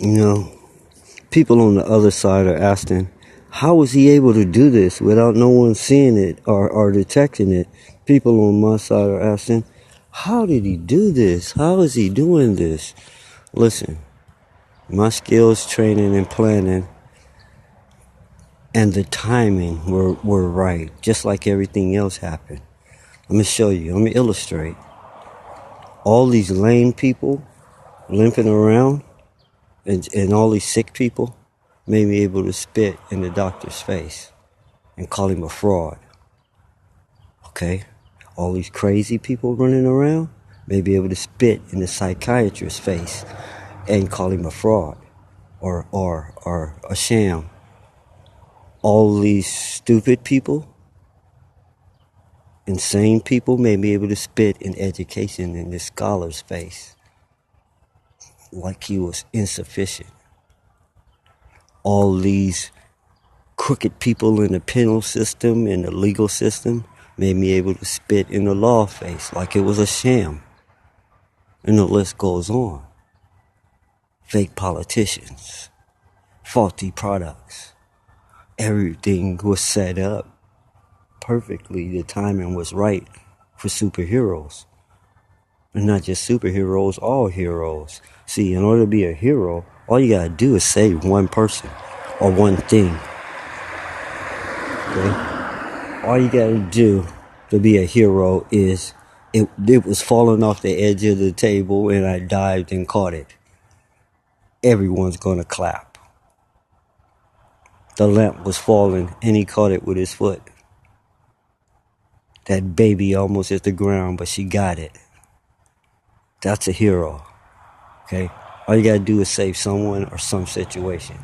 You know, people on the other side are asking, how was he able to do this without no one seeing it or detecting it? People on my side are asking, how did he do this? How is he doing this? Listen, my skills, training, and planning and the timing were right, just like everything else happened. Let me show you. Let me illustrate. All these lame people limping around and all these sick people made me able to spit in the doctor's face and call him a fraud. Okay? All these crazy people running around may be able to spit in the psychiatrist's face and call him a fraud or a sham. All these stupid people, insane people may be able to spit in education in this scholar's face like he was insufficient. All these crooked people in the penal system and the legal system made me able to spit in the law face like it was a sham. And the list goes on. Fake politicians, faulty products. Everything was set up perfectly. The timing was right for superheroes. And not just superheroes, all heroes. See, in order to be a hero, all you gotta do is save one person or one thing. Okay? All you gotta do to be a hero is it was falling off the edge of the table and I dived and caught it. Everyone's gonna clap. The lamp was falling and he caught it with his foot. That baby almost hit the ground, but she got it. That's a hero. Okay? All you gotta do is save someone or some situation.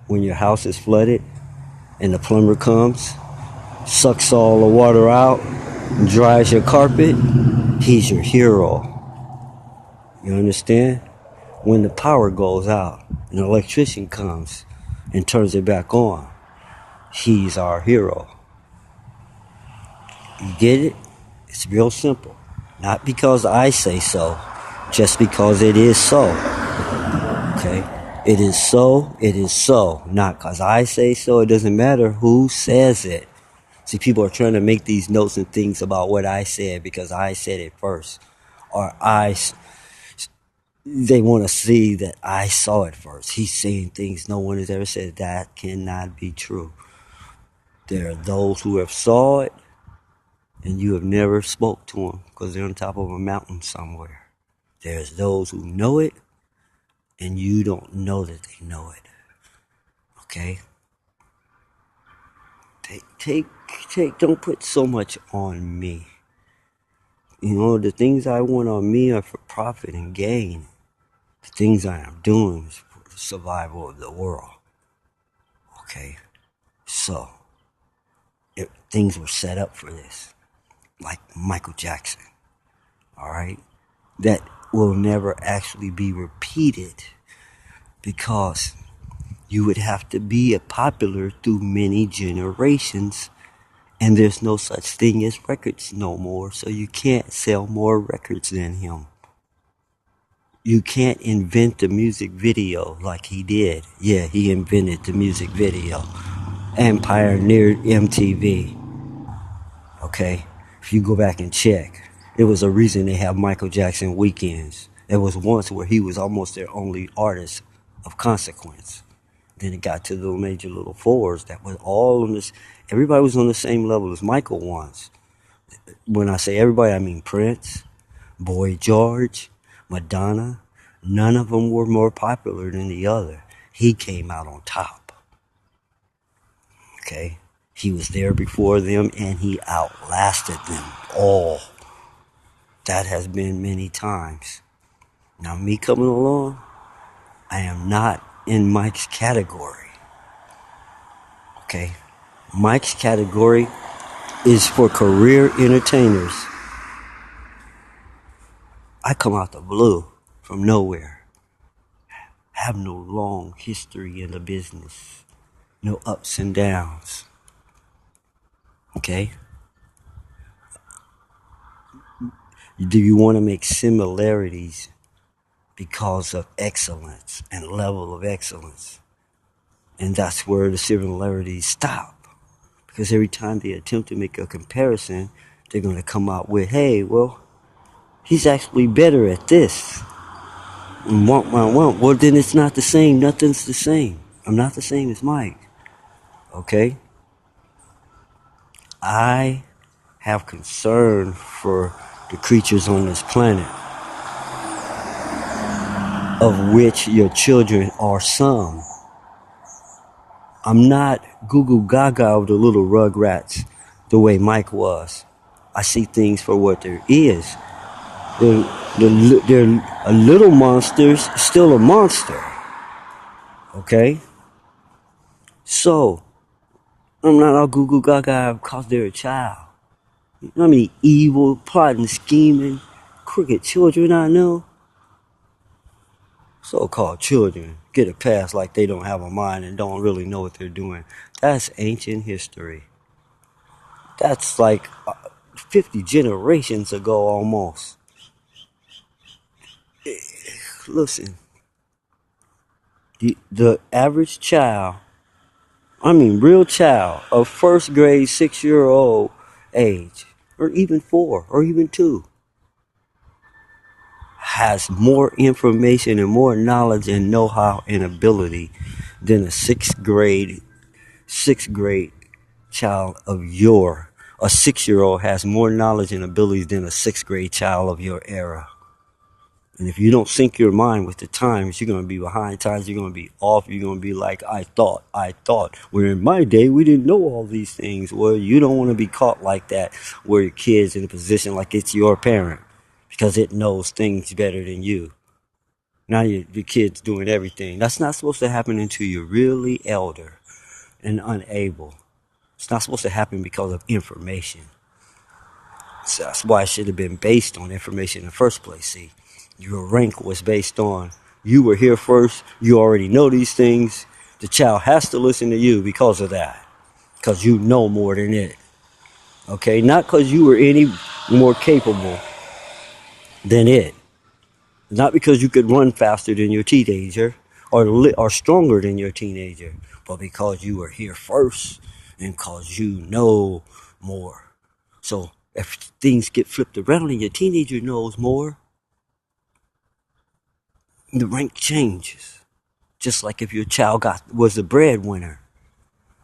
When your house is flooded and the plumber comes, sucks all the water out, dries your carpet, he's your hero. You understand? When the power goes out, an electrician comes and turns it back on, he's our hero. You get it? It's real simple. Not because I say so, just because it is so. Okay? It is so, it is so. Not because I say so, it doesn't matter who says it. See, people are trying to make these notes and things about what I said because I said it first. Or they want to see that I saw it first. He's saying things no one has ever said. That cannot be true. There are those who have saw it and you have never spoke to them because they're on top of a mountain somewhere. There's those who know it and you don't know that they know it. Okay? Don't put so much on me. You know, the things I want on me are for profit and gain. The things I am doing is for the survival of the world. Okay? So, things were set up for this. Like Michael Jackson. Alright? That will never actually be repeated because you would have to be popular through many generations and there's no such thing as records no more, so you can't sell more records than him. You can't invent the music video like he did. Yeah, he invented the music video and pioneered MTV. Okay? If you go back and check, it was a reason they have Michael Jackson weekends. There was once where he was almost their only artist of consequence. Then it got to the major little fours that was all on this. Everybody was on the same level as Michael once. When I say everybody, I mean Prince, Boy George, Madonna. None of them were more popular than the other. He came out on top. Okay? He was there before them and he outlasted them all. That has been many times. Now me coming along, I am not in Mike's category. Okay? Mike's category is for career entertainers. I come out the blue from nowhere. Have no long history in the business. No ups and downs. Okay? Do you want to make similarities because of excellence and level of excellence. And that's where the similarities stop. Because every time they attempt to make a comparison, they're going to come out with, hey, well, he's actually better at this. And well, then it's not the same. Nothing's the same. I'm not the same as Mike. Okay? I have concern for the creatures on this planet, of which your children are some. I'm not goo gaga of the little rugrats the way Mike was. I see things for what there is. They're a little monster's still a monster. Okay? So, I'm not all goo gaga because they're a child. You know how many evil, plotting, scheming, crooked children I know? So-called children get a pass like they don't have a mind and don't really know what they're doing. That's ancient history. That's like 50 generations ago almost. Listen, the average child, real child of first grade, 6-year-old age, or even 4, or even 2, has more information and more knowledge and know-how and ability than a sixth grade child of a 6-year-old has more knowledge and ability than a 6th grade child of your era. And if you don't sync your mind with the times, you're going to be behind times, you're going to be off, you're going to be like, I thought. Where in my day, we didn't know all these things. Well, you don't want to be caught like that, where your kid's in a position like it's your parent, because it knows things better than you. Now your kid's doing everything. That's not supposed to happen until you're really elder and unable. It's not supposed to happen because of information. So that's why it should have been based on information in the first place. See, your rank was based on you were here first, you already know these things. The child has to listen to you because of that. Because you know more than it. Okay? Not because you were any more capable than it. Not because you could run faster than your teenager or stronger than your teenager. But because you were here first and because you know more. So if things get flipped around and your teenager knows more, the rank changes. Just like if your child was the breadwinner,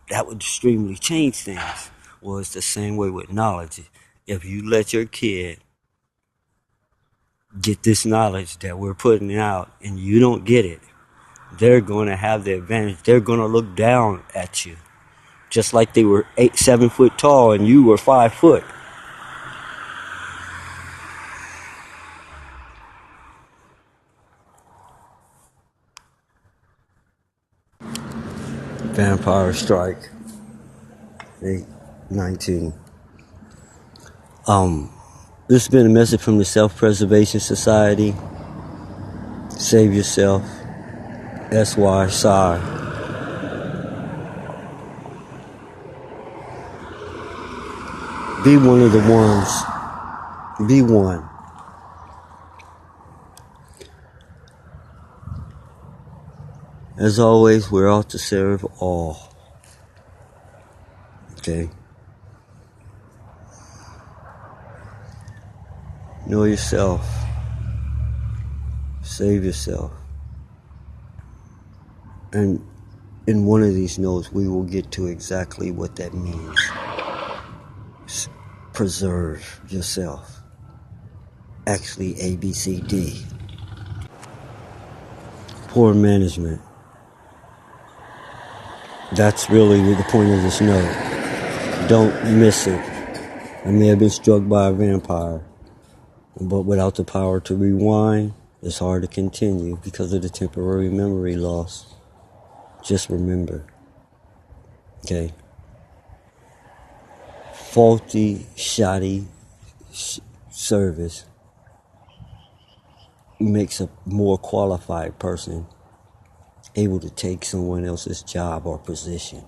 that would extremely change things. Well, it's the same way with knowledge. If you let your kid get this knowledge that we're putting out and you don't get it, they're going to have the advantage. They're going to look down at you. Just like they were 7 foot tall and you were 5 foot. Vampire Strike 819. This has been a message from the Self-Preservation Society. Save yourself. S.Y. Sai. Be one of the ones. Be one. As always, we're out to serve all. Okay? Know yourself. Save yourself. And in one of these notes, we will get to exactly what that means. Preserve yourself. Actually, A, B, C, D. Poor management. That's really the point of this note. Don't miss it. I may have been struck by a vampire, but without the power to rewind, it's hard to continue because of the temporary memory loss. Just remember, okay? Faulty, shoddy service makes a more qualified person able to take someone else's job or position.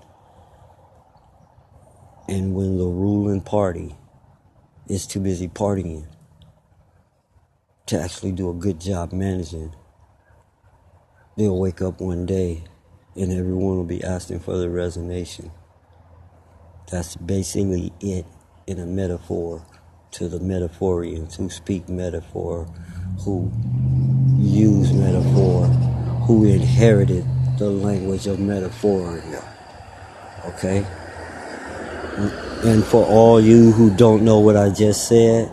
And when the ruling party is too busy partying to actually do a good job managing, They'll wake up one day and everyone will be asking for the resignation. That's basically it in a metaphor to the metaphorians who speak metaphor, who use metaphor, who inherited the language of metaphoria. Okay? And for all you who don't know what I just said,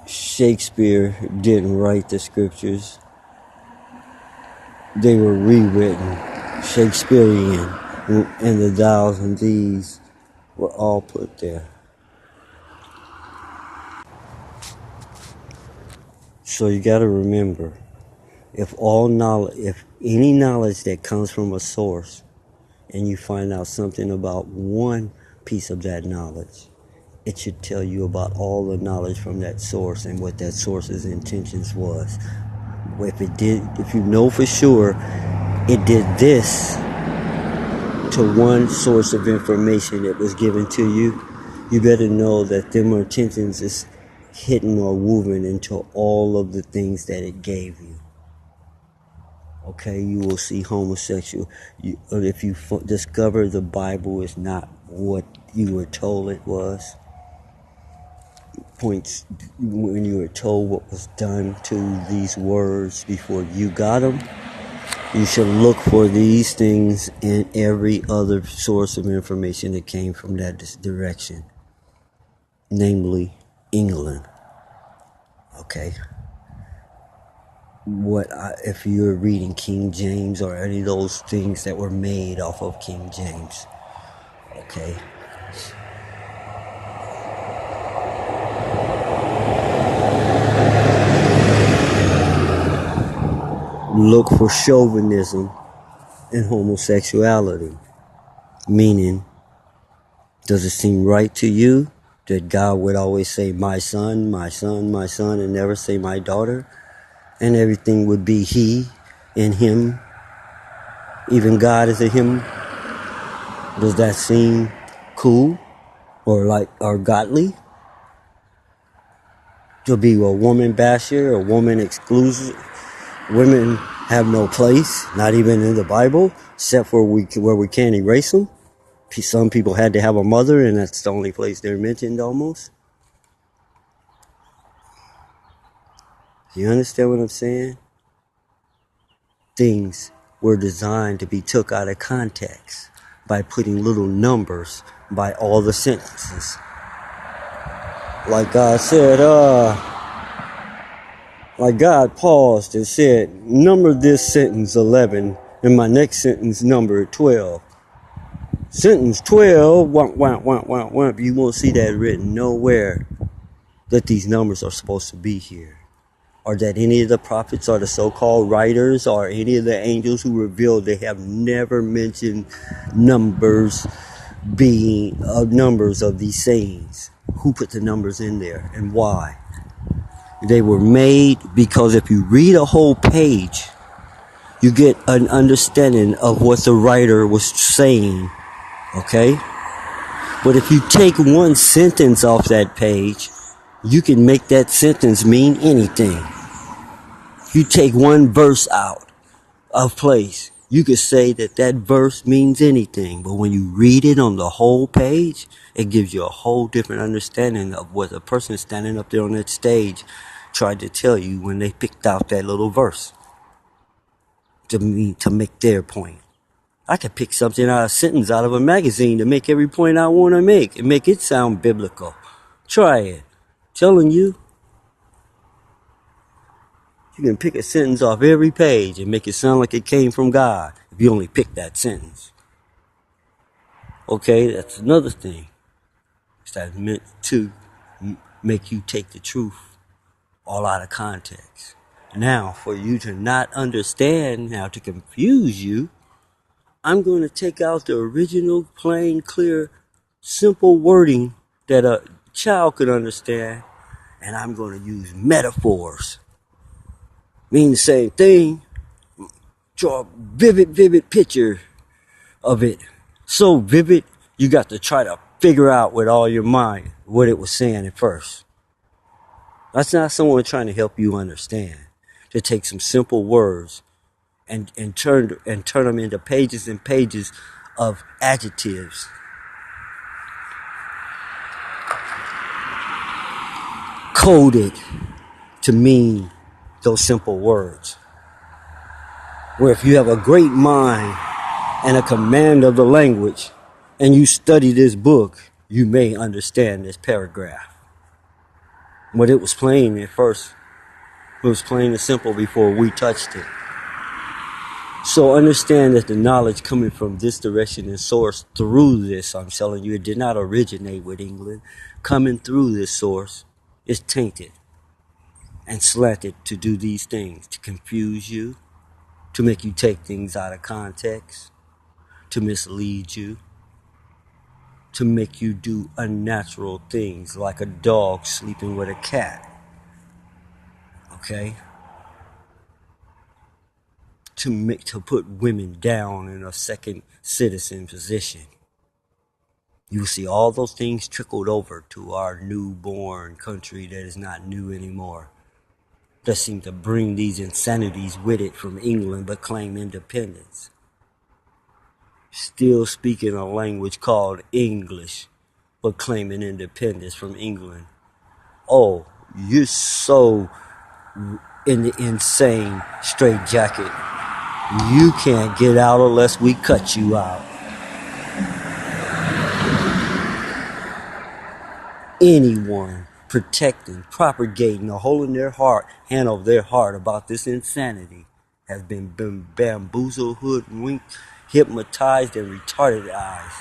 Shakespeare didn't write the scriptures. They were rewritten. Shakespearean. And the thous and these were all put there. So you got to remember, if any knowledge that comes from a source, and you find out something about one piece of that knowledge, it should tell you about all the knowledge from that source and what that source's intentions was. If you know for sure it did this to one source of information that was given to you, you better know that them intentions is hidden or woven into all of the things that it gave you. Okay, you will see homosexual. If you discover the Bible is not what you were told it was, points when you were told what was done to these words before you got them, you should look for these things in every other source of information that came from that direction, namely England. Okay. If you're reading King James or any of those things that were made off of King James, okay? Look for chauvinism and homosexuality, meaning, does it seem right to you that God would always say, my son, my son, my son, and never say my daughter? And everything would be he and him. Even God is a him. Does that seem cool or godly? To be a woman basher, a woman exclusive. Women have no place, not even in the Bible, except for where we can't erase them. Some people had to have a mother, and that's the only place they're mentioned almost. You understand what I'm saying? Things were designed to be took out of context by putting little numbers by all the sentences. Like God said, like God paused and said, number this sentence 11 and my next sentence number 12. Sentence 12, you won't see that written nowhere that these numbers are supposed to be here. Or that any of the prophets or the so-called writers or any of the angels who revealed, they have never mentioned numbers of these sayings. Who put the numbers in there and why? They were made because if you read a whole page, you get an understanding of what the writer was saying, okay? But if you take one sentence off that page, you can make that sentence mean anything. If you take one verse out of place, you could say that verse means anything. But when you read it on the whole page, it gives you a whole different understanding of what the person standing up there on that stage tried to tell you when they picked out that little verse to make their point. I could pick something out of a sentence out of a magazine to make every point I want to make and make it sound biblical. Try it. Telling you. You can pick a sentence off every page and make it sound like it came from God if you only pick that sentence. Okay, that's another thing. That's meant to make you take the truth all out of context. Now, for you to not understand, now to confuse you, I'm going to take out the original, plain, clear, simple wording that a child could understand, and I'm going to use metaphors. Mean the same thing. Draw a vivid picture of it. So vivid, you got to try to figure out with all your mind what it was saying at first. That's not someone trying to help you understand. to take some simple words and turn them into pages and pages of adjectives, coded to mean those simple words. Where if you have a great mind and a command of the language, and you study this book, you may understand this paragraph. But it was plain at first. It was plain and simple before we touched it. So understand that the knowledge coming from this direction and source through this, I'm telling you, it did not originate with England. Coming through this source is tainted and slanted to do these things, to confuse you, to make you take things out of context, to mislead you, to make you do unnatural things like a dog sleeping with a cat. Okay? To put women down in a second citizen position. You will see all those things trickled over to our newborn country that is not new anymore. That seem to bring these insanities with it from England but claim independence. Still speaking a language called English but claiming independence from England. Oh, you're so in the insane straitjacket. You can't get out unless we cut you out. Anyone protecting, propagating a hole in their heart, hand over their heart about this insanity has been bamboozled, hoodwinked, hypnotized, and retarded eyes.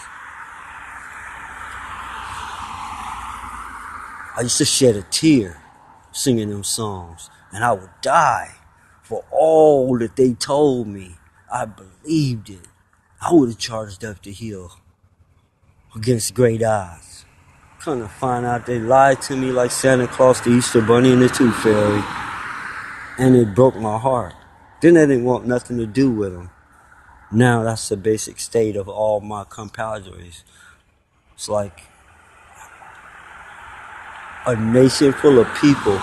I used to shed a tear singing them songs, and I would die for all that they told me. I believed it. I would have charged up the hill against great odds. Come to find out they lied to me like Santa Claus, the Easter Bunny, and the Tooth Fairy. And it broke my heart. Then I didn't want nothing to do with them. Now that's the basic state of all my compadres. It's like a nation full of people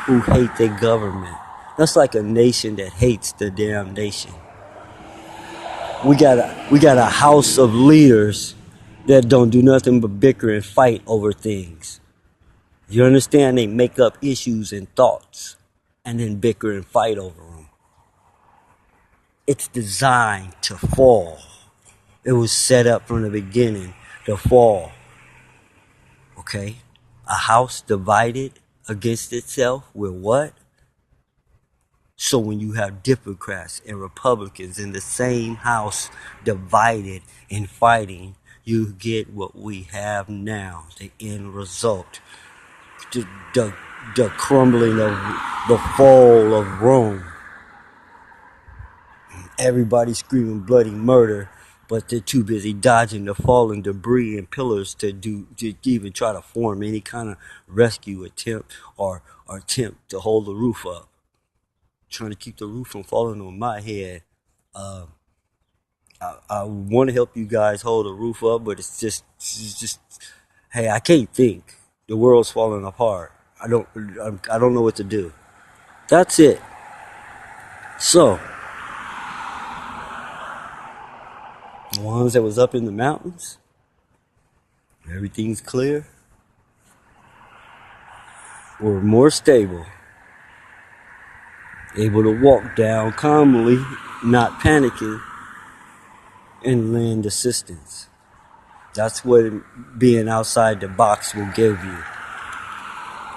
who hate their government. That's like a nation that hates the damn nation. We got a house of leaders that don't do nothing but bicker and fight over things. You understand? They make up issues and thoughts and then bicker and fight over them. It's designed to fall. It was set up from the beginning to fall. Okay? A house divided against itself with what? So when you have Democrats and Republicans in the same house divided and fighting, you get what we have now, the end result. The crumbling of the fall of Rome. Everybody screaming bloody murder, but they're too busy dodging the falling debris and pillars to even try to form any kind of rescue attempt or attempt to hold the roof up. Trying to keep the roof from falling on my head. I want to help you guys hold the roof up, but it's just, hey, I can't think. The world's falling apart. I don't know what to do. That's it. So, the ones that was up in the mountains, everything's clear, were more stable, able to walk down calmly, not panicking, and lend assistance. That's what being outside the box will give you.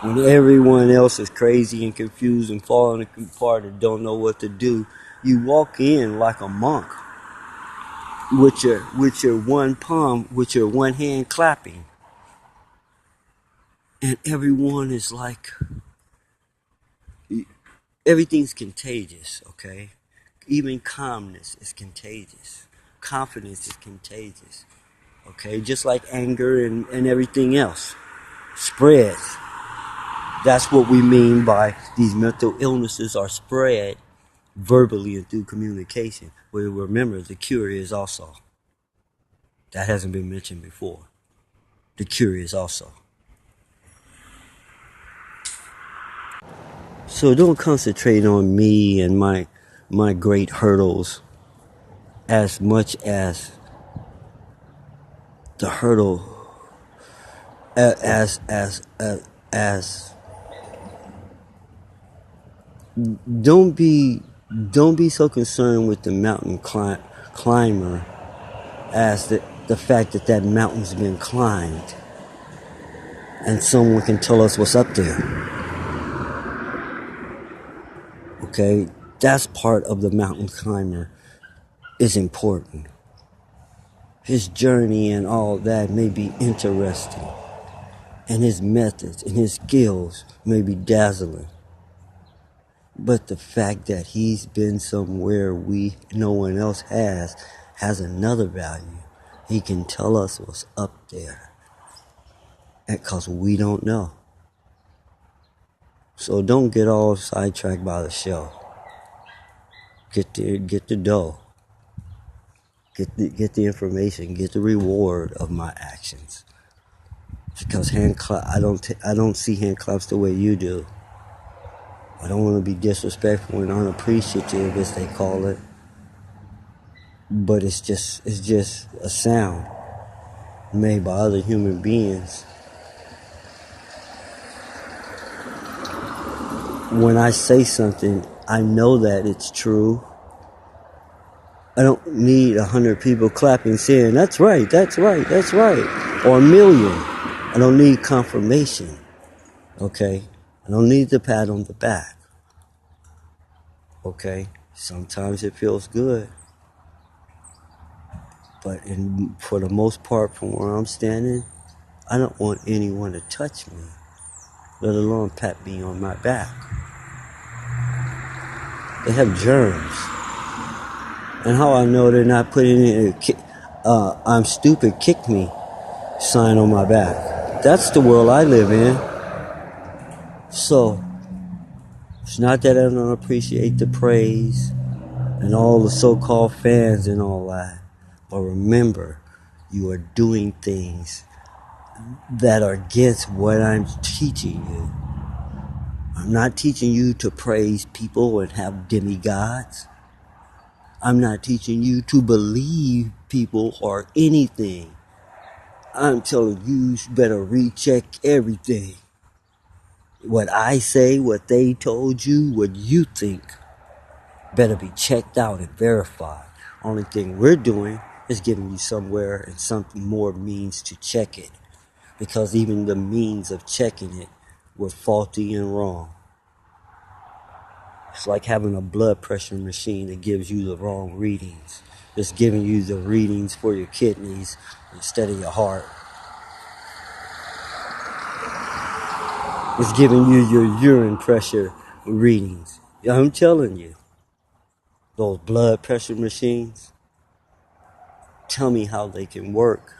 When everyone else is crazy and confused and falling apart and don't know what to do, you walk in like a monk with your one palm, with your one hand clapping. And everyone is like, everything's contagious, okay? Even calmness is contagious. Confidence is contagious, okay? Just like anger and everything else spreads. That's what we mean by these mental illnesses are spread verbally and through communication. Well, remember, the cure is also. That hasn't been mentioned before. The cure is also. So don't concentrate on me and my great hurdles as much as the hurdle as don't be so concerned with the mountain climber as the fact that mountain's been climbed and someone can tell us what's up there. Okay, that's part of the mountain climber is important. His journey and all that may be interesting, and his methods and his skills may be dazzling. But the fact that he's been somewhere no one else has another value. He can tell us what's up there, because we don't know. So don't get all sidetracked by the show. Get the dough. Get the information. Get the reward of my actions. Because I don't see hand claps the way you do. I don't want to be disrespectful and unappreciative, as they call it. But it's just a sound made by other human beings. When I say something, I know that it's true. I don't need 100 people clapping saying, that's right, that's right, that's right. Or 1 million. I don't need confirmation. Okay? I don't need the pat on the back. Okay? Sometimes it feels good. But for the most part, from where I'm standing, I don't want anyone to touch me, let alone pat me on my back. They have germs. And how I know they're not putting in I'm stupid, kick me sign on my back. That's the world I live in. So, it's not that I don't appreciate the praise and all the so-called fans and all that. But remember, you are doing things that are against what I'm teaching you. I'm not teaching you to praise people and have demigods. I'm not teaching you to believe people or anything. I'm telling you better recheck everything. What I say, what they told you, what you think, better be checked out and verified. Only thing we're doing is giving you somewhere and something more means to check it. Because even the means of checking it were faulty and wrong. It's like having a blood pressure machine that gives you the wrong readings. It's giving you the readings for your kidneys instead of your heart. It's giving you your urine pressure readings. I'm telling you, those blood pressure machines, tell me how they can work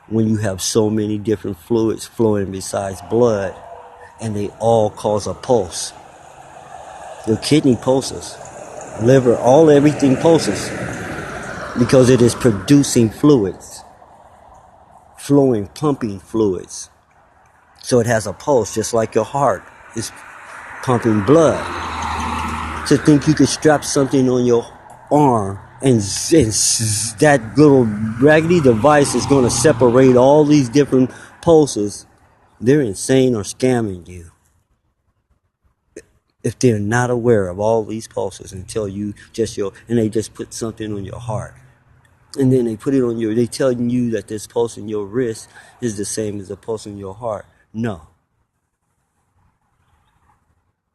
when you have so many different fluids flowing besides blood, and they all cause a pulse. Your kidney pulses, liver, everything pulses, because it is producing fluids, flowing, pumping fluids. So it has a pulse, just like your heart is pumping blood. To think you could strap something on your arm and that little raggedy device is going to separate all these different pulses, they're insane or scamming you. If they're not aware of all these pulses until you and they just put something on your heart. And then they put it on they telling you that this pulse in your wrist is the same as the pulse in your heart. No.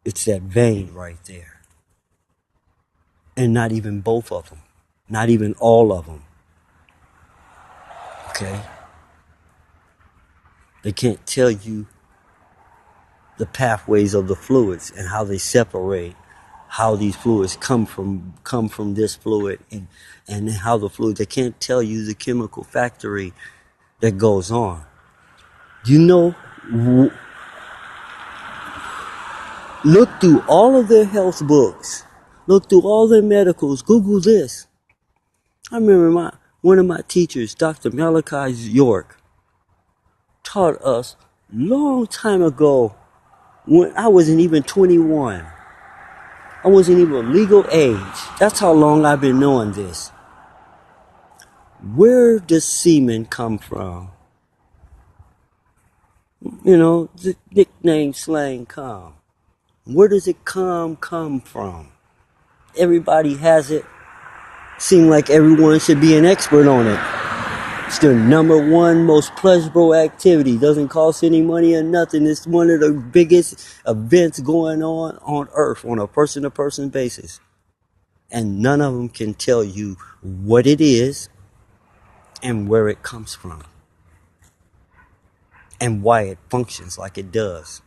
It's that vein right there. And not even both of them. Not even all of them. Okay? They can't tell you the pathways of the fluids and how they separate, how these fluids come from this fluid and how the fluid, they can't tell you the chemical factory that goes on. You know, look through all of their health books. Look through all their medicals. Google this. I remember one of my teachers, Dr. Malachi York, taught us long time ago when I wasn't even 21. I wasn't even legal age. That's how long I've been knowing this. Where does semen come from? You know, the nickname slang come. Where does it come from? Everybody has it. Seem like everyone should be an expert on it. It's the number one most pleasurable activity. Doesn't cost any money or nothing. It's one of the biggest events going on earth on a person-to-person basis. And none of them can tell you what it is and where it comes from and why it functions like it does.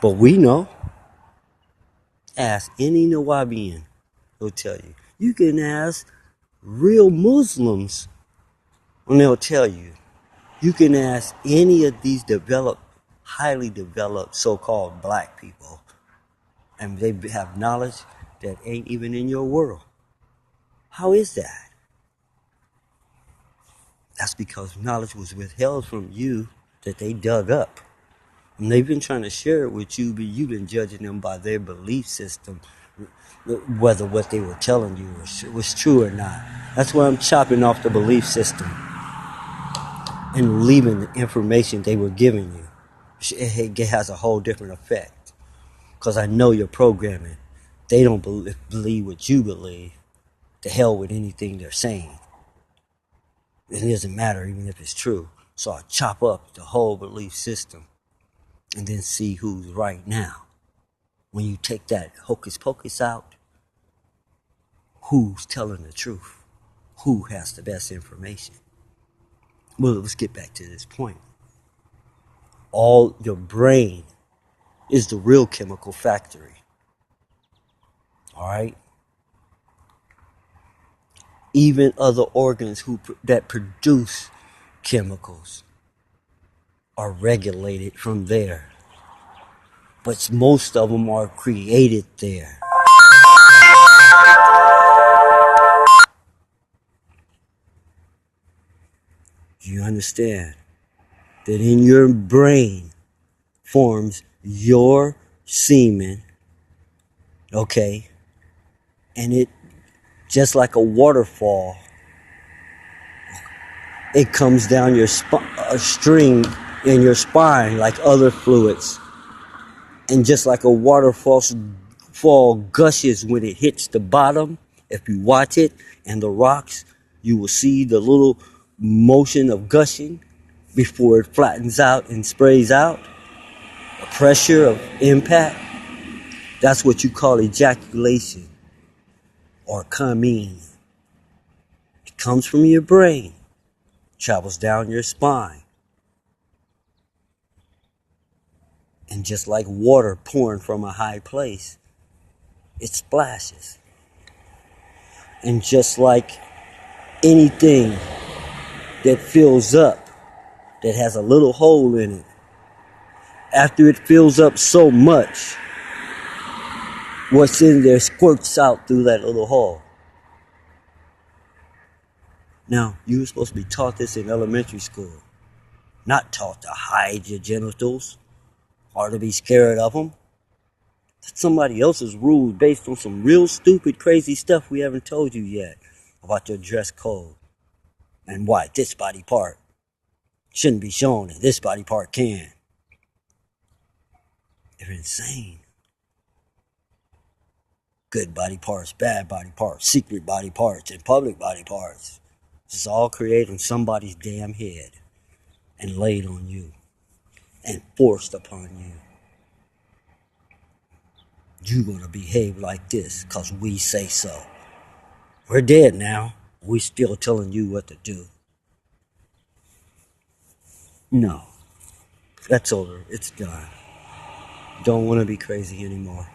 But we know. Ask any Nawabian, they'll tell you. You can ask real Muslims and they'll tell you. You can ask any of these highly developed so-called black people, and they have knowledge that ain't even in your world. How is that? That's because knowledge was withheld from you that they dug up. And they've been trying to share it with you, but you've been judging them by their belief system, whether what they were telling you was true or not. That's why I'm chopping off the belief system and leaving the information they were giving you. It has a whole different effect. Because I know your programming. They don't believe what you believe. To hell with anything they're saying. It doesn't matter even if it's true. So I chop up the whole belief system and then see who's right now. When you take that hocus pocus out, who's telling the truth? Who has the best information? Well, let's get back to this point. All your brain is the real chemical factory. All right? Even other organs that produce chemicals are regulated from there. But most of them are created there. You understand that in your brain forms your semen, okay? And it, just like a waterfall, it comes down your a string in your spine like other fluids. And just like a waterfall gushes when it hits the bottom, if you watch it and the rocks, you will see the little motion of gushing before it flattens out and sprays out. The pressure of impact, that's what you call ejaculation or coming. It comes from your brain, travels down your spine. And just like water pouring from a high place, it splashes. And just like anything that fills up, that has a little hole in it, after it fills up so much, what's in there squirts out through that little hole. Now, you were supposed to be taught this in elementary school. Not taught to hide your genitals or to be scared of them. That's somebody else's rules based on some real stupid, crazy stuff we haven't told you yet about your dress code and why this body part shouldn't be shown and this body part can. They're insane. Good body parts, bad body parts, secret body parts, and public body parts. This is all created in somebody's damn head and laid on you and forced upon you. You're going to behave like this because we say so. We're dead now. We're still telling you what to do. No. That's over. It's done. Don't want to be crazy anymore.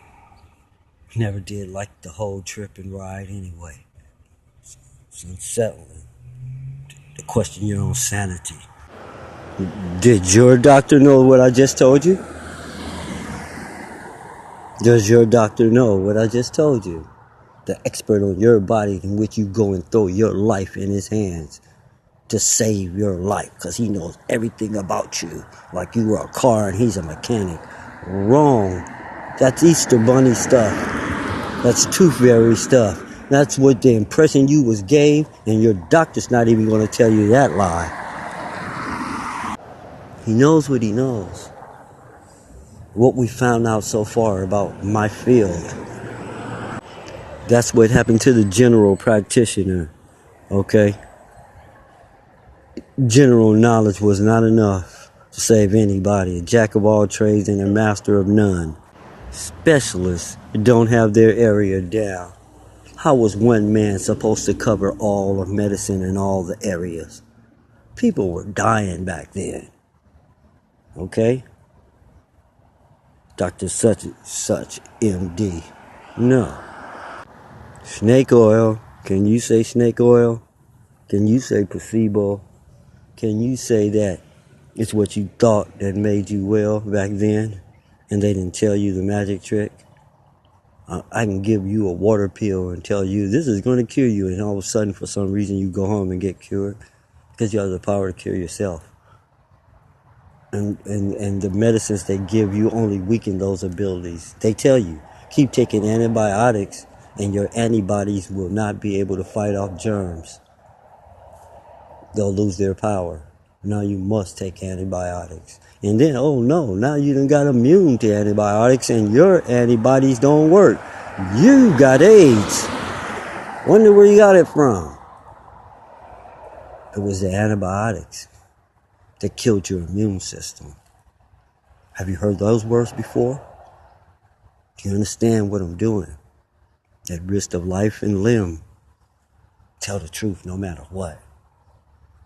Never did like the whole trip and ride anyway. It's unsettling to question your own sanity. Did your doctor know what I just told you? Does your doctor know what I just told you? The expert on your body in which you go and throw your life in his hands. to save your life because he knows everything about you, like you were a car and he's a mechanic. Wrong. That's Easter Bunny stuff. That's Tooth Fairy stuff. That's what the impression you was gave, and your doctor's not even going to tell you that lie. He knows what he knows. What we found out so far about my field. That's what happened to the general practitioner, okay? General knowledge was not enough to save anybody. A jack of all trades and a master of none. Specialists don't have their area down. How was one man supposed to cover all of medicine in all the areas? People were dying back then. Okay? Dr. Such and Such, MD. No. Snake oil. Can you say snake oil? Can you say placebo? Can you say that it's what you thought that made you well back then and they didn't tell you the magic trick? I can give you a water pill and tell you this is going to cure you, and all of a sudden for some reason you go home and get cured because you have the power to cure yourself. And the medicines they give you only weaken those abilities. They tell you, keep taking antibiotics and your antibodies will not be able to fight off germs. They'll lose their power. Now you must take antibiotics. And then, oh no, now you done got immune to antibiotics and your antibodies don't work. You got AIDS. Wonder where you got it from. It was the antibiotics that killed your immune system. Have you heard those words before? Do you understand what I'm doing? At risk of life and limb. Tell the truth no matter what.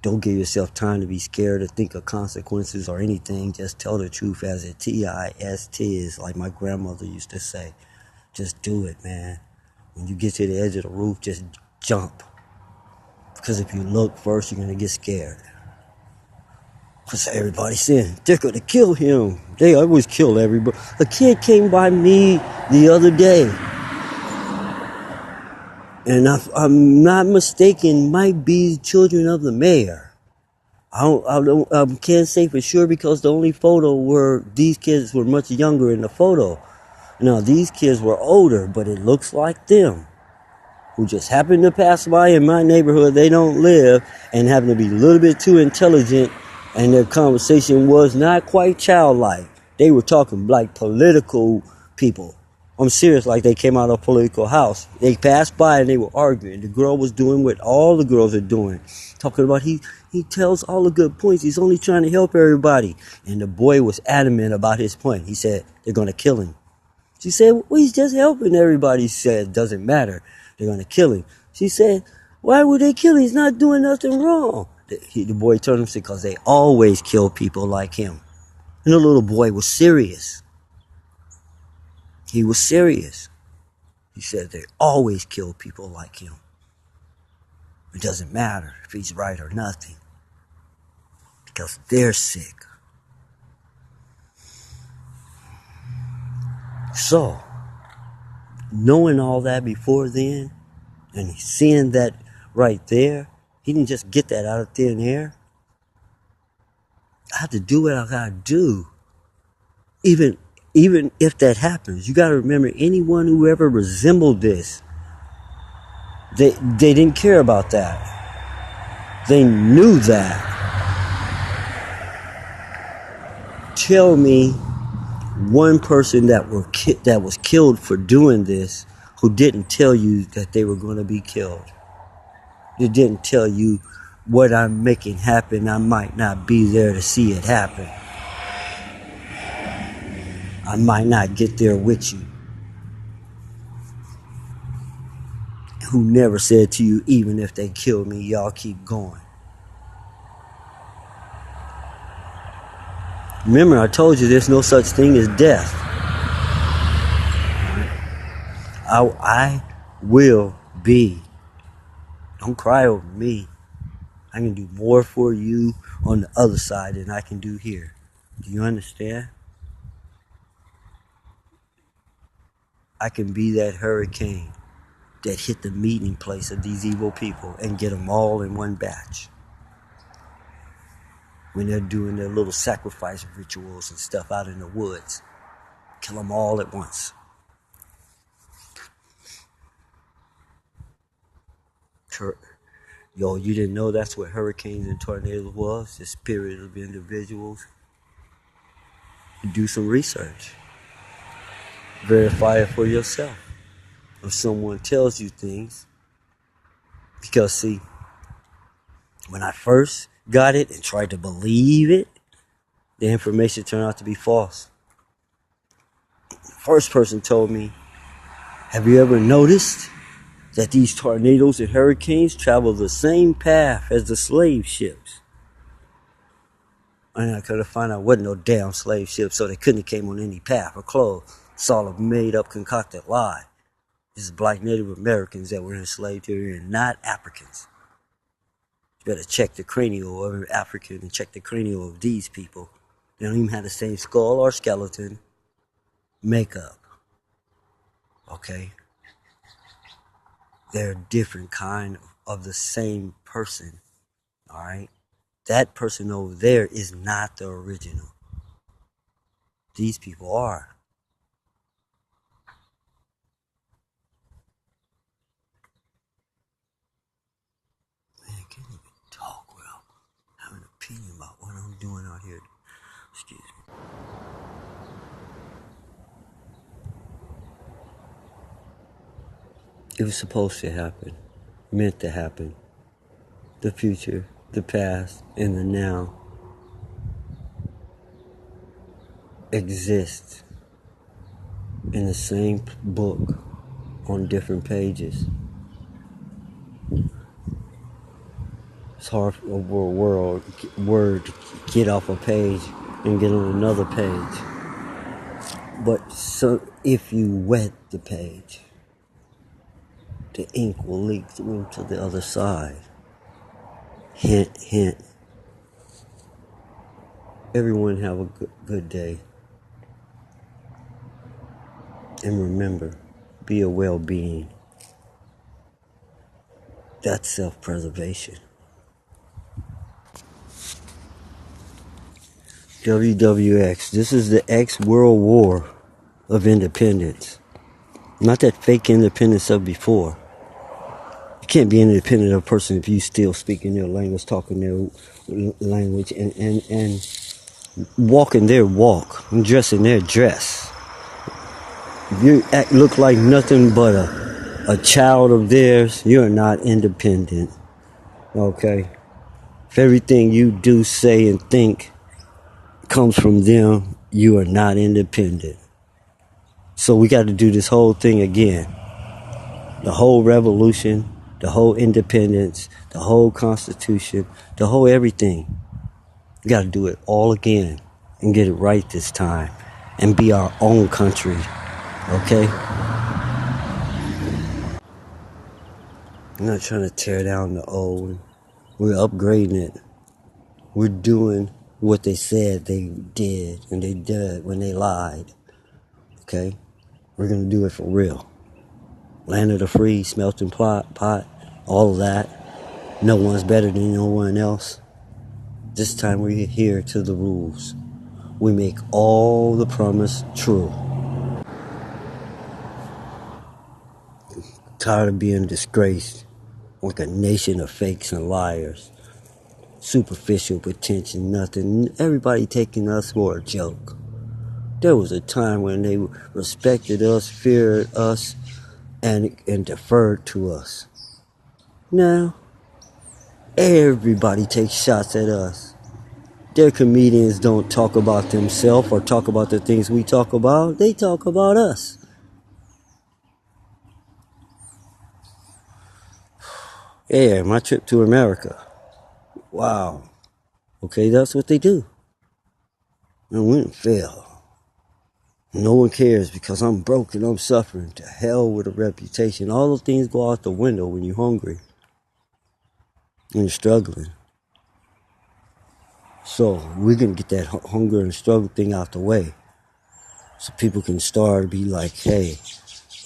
Don't give yourself time to be scared or think of consequences or anything. Just tell the truth as it is, like my grandmother used to say. Just do it, man. When you get to the edge of the roof, just jump. Because if you look first, you're going to get scared. Because everybody's saying, they're going to kill him. They always kill everybody. A kid came by me the other day. And if I'm not mistaken, might be children of the mayor. I can't say for sure because the only photo where these kids were much younger in the photo. Now, these kids were older, but it looks like them. Who just happened to pass by in my neighborhood. They don't live and happen to be a little bit too intelligent. And their conversation was not quite childlike. They were talking like political people. I'm serious, like they came out of a political house. They passed by and they were arguing. The girl was doing what all the girls are doing. Talking about he tells all the good points. He's only trying to help everybody. And the boy was adamant about his point. He said, they're going to kill him. She said, well, he's just helping everybody. He said, doesn't matter. They're going to kill him. She said, why would they kill him? He's not doing nothing wrong. The boy turned and said, because they always kill people like him. And the little boy was serious. He was serious. He said they always kill people like him. It doesn't matter if he's right or nothing. Because they're sick. So, knowing all that before then, and seeing that right there, he didn't just get that out of thin air. I have to do what I gotta do. Even if that happens, you gotta remember anyone who ever resembled this, they didn't care about that. They knew that. Tell me one person that was killed for doing this who didn't tell you that they were going to be killed. They didn't tell you what I'm making happen. I might not be there to see it happen. I might not get there with you. Who never said to you, even if they kill me, y'all keep going. Remember, I told you there's no such thing as death. I will be. Don't cry over me. I can do more for you on the other side than I can do here. Do you understand? I can be that hurricane that hit the meeting place of these evil people and get them all in one batch. when they're doing their little sacrifice rituals and stuff out in the woods. Kill them all at once. Yo, you didn't know that's what hurricanes and tornadoes was? The spirit of individuals? Do some research. Verify it for yourself. If someone tells you things, because see, when I first got it and tried to believe it, the information turned out to be false. The first person told me, have you ever noticed that these tornadoes and hurricanes travel the same path as the slave ships? And I could have found out wasn't no damn slave ship, so they couldn't have came on any path or clothes. It's all a made up, concocted lie. This is black Native Americans that were enslaved here and not Africans. You better check the cranial of an African and check the cranial of these people. They don't even have the same skull or skeleton makeup. Okay? They're a different kind of the same person. Alright? That person over there is not the original. These people are. Man, I can't even talk without having an opinion about what I'm doing out here. Excuse me. It was supposed to happen. Meant to happen. The future, the past, and the now exist in the same book on different pages. It's hard for a word to get off a page and get on another page. But so if you wet the page, the ink will leak through to the other side. Hint, hint. Everyone have a good day. And remember, be a well-being. That's self-preservation. WWX. This is the X World War of Independence. Not that fake independence of before. You can't be an independent person if you still speaking their language, talking their language, and walking their walk, and dressing their dress. If you look like nothing but a child of theirs, you're not independent. Okay? If everything you do, say, and think comes from them, you are not independent. So we got to do this whole thing again. The whole revolution, the whole independence, the whole constitution, the whole everything. We got to do it all again and get it right this time and be our own country. Okay? I'm not trying to tear down the old. We're upgrading it. We're doing what they said they did, and they did when they lied. Okay? We're going to do it for real. Land of the free, smelting pot, all of that. No one's better than no one else. This time we adhere to the rules. We make all the promise true. Tired of being disgraced like a nation of fakes and liars. Superficial pretension, nothing. Everybody taking us for a joke. There was a time when they respected us, feared us, and deferred to us. Now, everybody takes shots at us. Their comedians don't talk about themselves or talk about the things we talk about. They talk about us. Yeah, my trip to America. Wow. Okay, that's what they do. And we didn't fail. No one cares because I'm broke and I'm suffering. To hell with a reputation. All those things go out the window when you're hungry. And you're struggling. So we're going to get that hunger and struggle thing out the way. So people can start to be like, hey,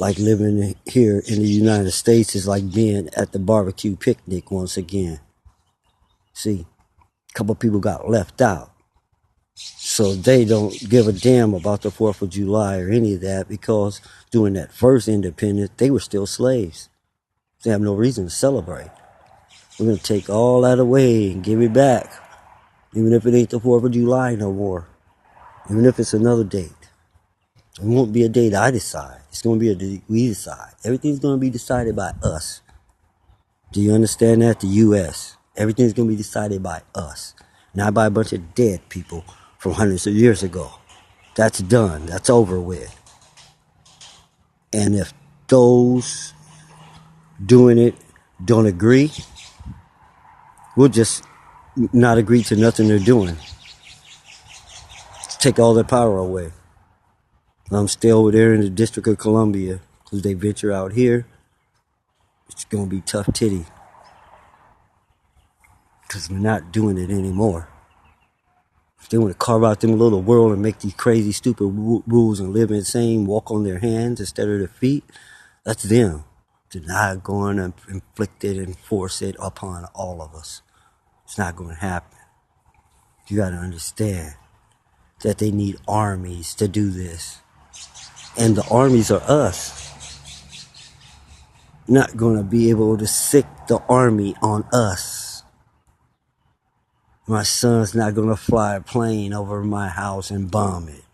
like living here in the United States is like being at the barbecue picnic once again. See, A couple people got left out. So they don't give a damn about the 4th of July or any of that because during that first independence, they were still slaves. They have no reason to celebrate. We're going to take all that away and give it back. Even if it ain't the 4th of July no more. Even if it's another date. It won't be a date I decide. It's going to be a date we decide. Everything's going to be decided by us. Do you understand that? The U.S. Everything's going to be decided by us. Not by a bunch of dead people from hundreds of years ago. That's done. That's over with. And if those doing it don't agree, we'll just not agree to nothing they're doing. Take all their power away. I'm still over there in the District of Columbia. Because they venture out here, it's going to be tough titty. Because we're not doing it anymore. If they want to carve out them little world and make these crazy, stupid rules and live insane, walk on their hands instead of their feet, that's them. They're not going to inflict it and force it upon all of us. It's not going to happen. You got to understand that they need armies to do this. And the armies are us. Not going to be able to sick the army on us. My son's not going to fly a plane over my house and bomb it.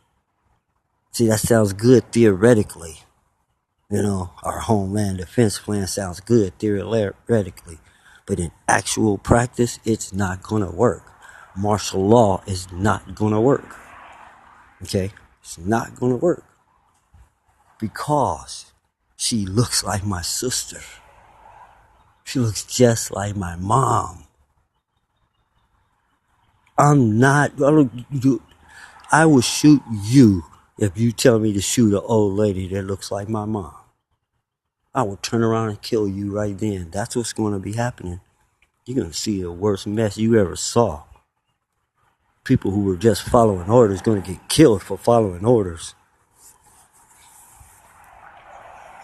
See, that sounds good theoretically. You know, our Homeland Defense Plan sounds good theoretically. But in actual practice, it's not going to work. Martial law is not going to work. Okay? It's not going to work. Because she looks like my sister. She looks just like my mom. I will shoot you if you tell me to shoot an old lady that looks like my mom. I will turn around and kill you right then. That's what's going to be happening. You're going to see the worst mess you ever saw. People who were just following orders going to get killed for following orders.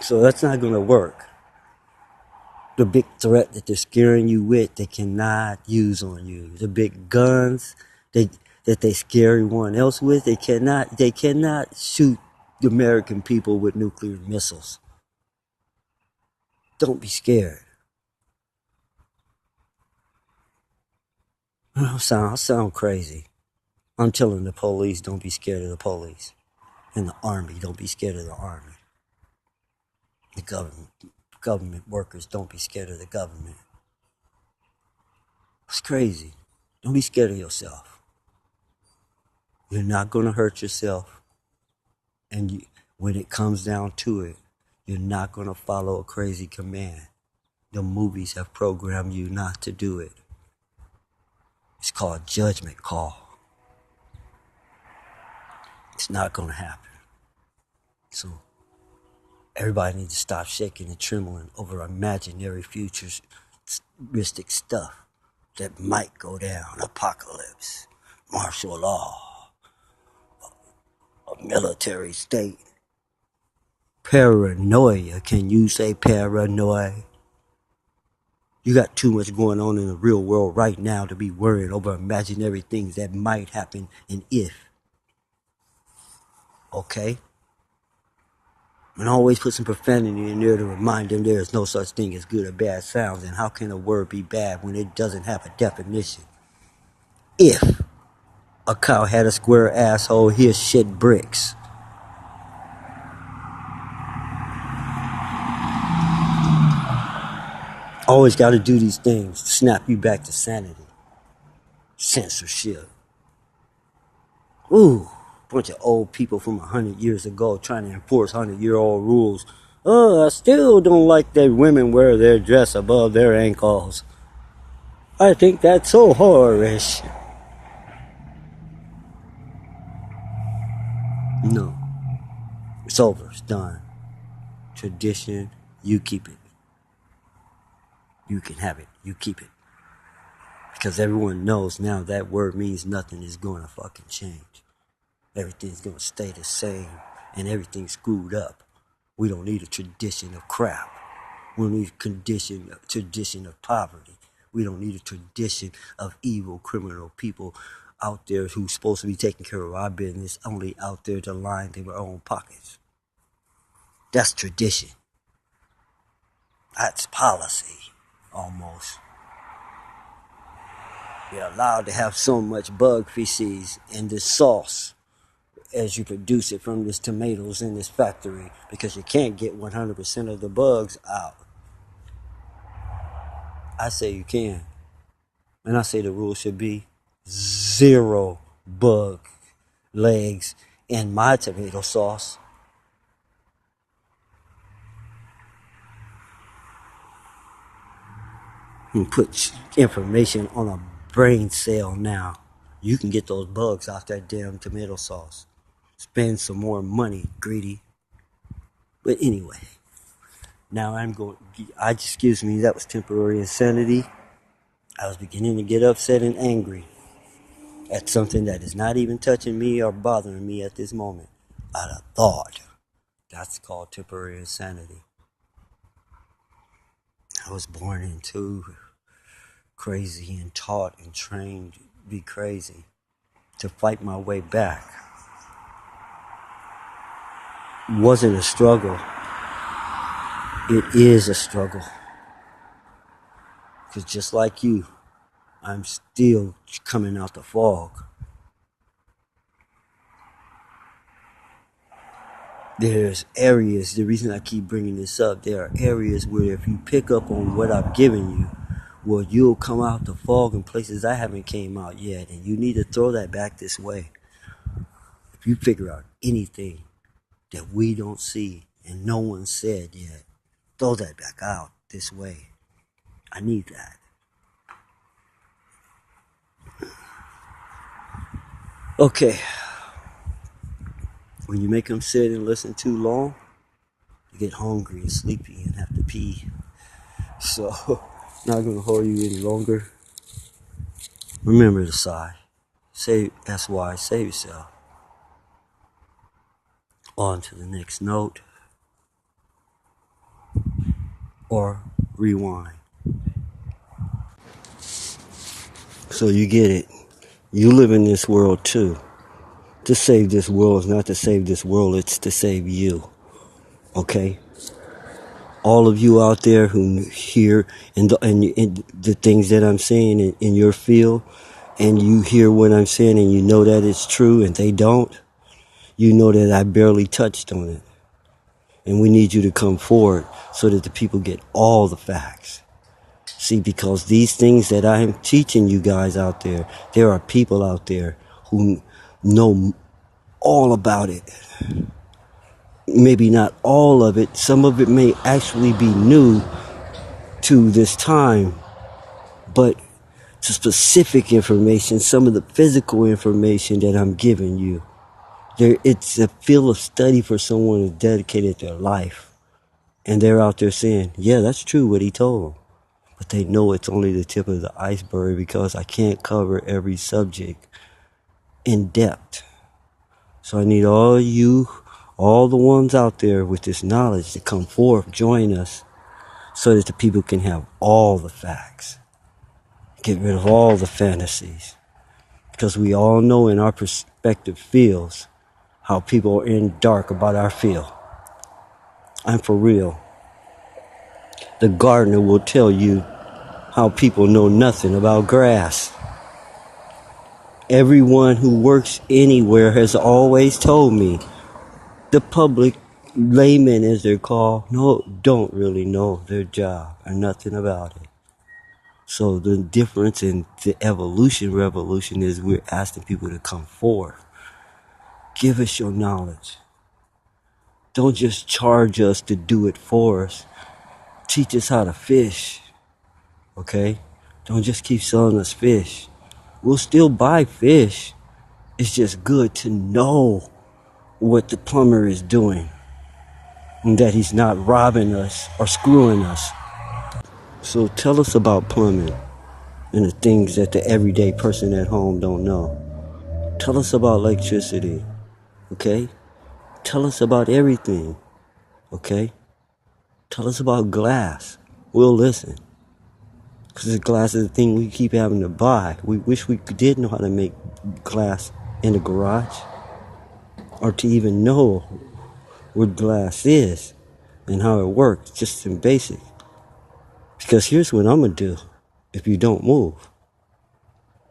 So that's not going to work. The big threat that they're scaring you with, they cannot use on you. The big guns that they scare everyone else with, they cannot shoot the American people with nuclear missiles. Don't be scared. I sound crazy. I'm telling the police, don't be scared of the police. And the army, don't be scared of the army. The government workers, don't be scared of the government. It's crazy. Don't be scared of yourself. You're not going to hurt yourself. And when it comes down to it, you're not going to follow a crazy command. The movies have programmed you not to do it. It's called judgment call. It's not going to happen. So everybody needs to stop shaking and trembling over imaginary futuristic stuff that might go down. Apocalypse, martial law, a military state. Paranoia. Can you say paranoia? You got too much going on in the real world right now to be worried over imaginary things that might happen and if. Okay? And always put some profanity in there to remind them there is no such thing as good or bad sounds. And how can a word be bad when it doesn't have a definition? If a cow had a square asshole, he'd shit bricks. Always got to do these things to snap you back to sanity. Censorship. Ooh, bunch of old people from 100 years ago trying to enforce 100-year-old rules. I still don't like that women wear their dress above their ankles. I think that's so whorish. No. It's over. It's done. Tradition, you keep it. You can have it. You keep it. Because everyone knows now that word means nothing is going to fucking change. Everything's going to stay the same. And everything's screwed up. We don't need a tradition of crap. We don't need a tradition of poverty. We don't need a tradition of evil criminal people out there who's supposed to be taking care of our business, only out there to line their own pockets. That's tradition. That's policy, almost. You're allowed to have so much bug feces in this sauce as you produce it from this tomatoes in this factory, because you can't get 100% of the bugs out. I say you can. And I say the rule should be 0 bug legs in my tomato sauce. You put information on a brain cell now. You can get those bugs out that damn tomato sauce. Spend some more money, greedy. But anyway, now excuse me, that was temporary insanity. I was beginning to get upset and angry at something that is not even touching me or bothering me at this moment. Out of thought. That's called temporary insanity. I was born into crazy and taught and trained to be crazy, to fight my way back. It wasn't a struggle. It is a struggle. Because just like you, I'm still coming out the fog. There's areas, the reason I keep bringing this up, there are areas where if you pick up on what I've given you, well, you'll come out the fog in places I haven't came out yet, and you need to throw that back this way. If you figure out anything that we don't see and no one said yet, throw that back out this way. I need that. Okay. When you make them sit and listen too long, you get hungry and sleepy and have to pee. So, not going to hold you any longer. Remember to sigh. That's why save yourself. On to the next note. Or rewind. So you get it. You live in this world too. To save this world is not to save this world, it's to save you. Okay? All of you out there who hear and the things that I'm saying in your field, and you hear what I'm saying and you know that it's true and they don't, you know that I barely touched on it. And we need you to come forward so that the people get all the facts. See, because these things that I am teaching you guys out there are people out there who know all about it. Maybe not all of it. Some of it may actually be new to this time. But to specific information, some of the physical information that I'm giving you, it's a field of study for someone who's dedicated their life. And they're out there saying, yeah, that's true what he told them. But they know it's only the tip of the iceberg because I can't cover every subject in depth. So I need all you, all the ones out there with this knowledge to come forth, join us, so that the people can have all the facts. Get rid of all the fantasies. Because we all know in our perspective fields how people are in dark about our field. I'm for real. The gardener will tell you how people know nothing about grass. Everyone who works anywhere has always told me the public, laymen as they're called, don't really know their job or nothing about it. So the difference in the revolution is we're asking people to come forth. Give us your knowledge. Don't just charge us to do it for us. Teach us how to fish. Okay? Don't just keep selling us fish. We'll still buy fish. It's just good to know what the plumber is doing and that he's not robbing us or screwing us. So tell us about plumbing and the things that the everyday person at home don't know. Tell us about electricity, okay? Tell us about everything, okay? Tell us about glass. We'll listen. Because glass is the thing we keep having to buy. We wish we did know how to make glass in the garage, or to even know what glass is and how it works, just in basic. Because here's what I'm going to do if you don't move.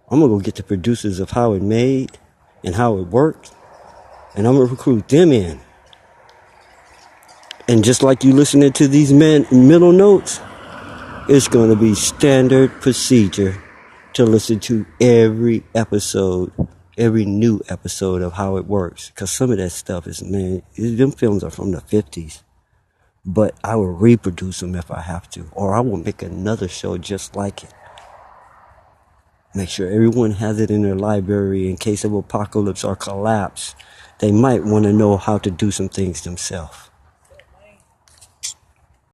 I'm going to go get the producers of how it made and how it worked, and I'm going to recruit them in. And just like you listening to these middle notes, it's going to be standard procedure to listen to every episode, every new episode of how it works. Because some of that stuff is, man, them films are from the 50s. But I will reproduce them if I have to. Or I will make another show just like it. Make sure everyone has it in their library in case of apocalypse or collapse. They might want to know how to do some things themselves.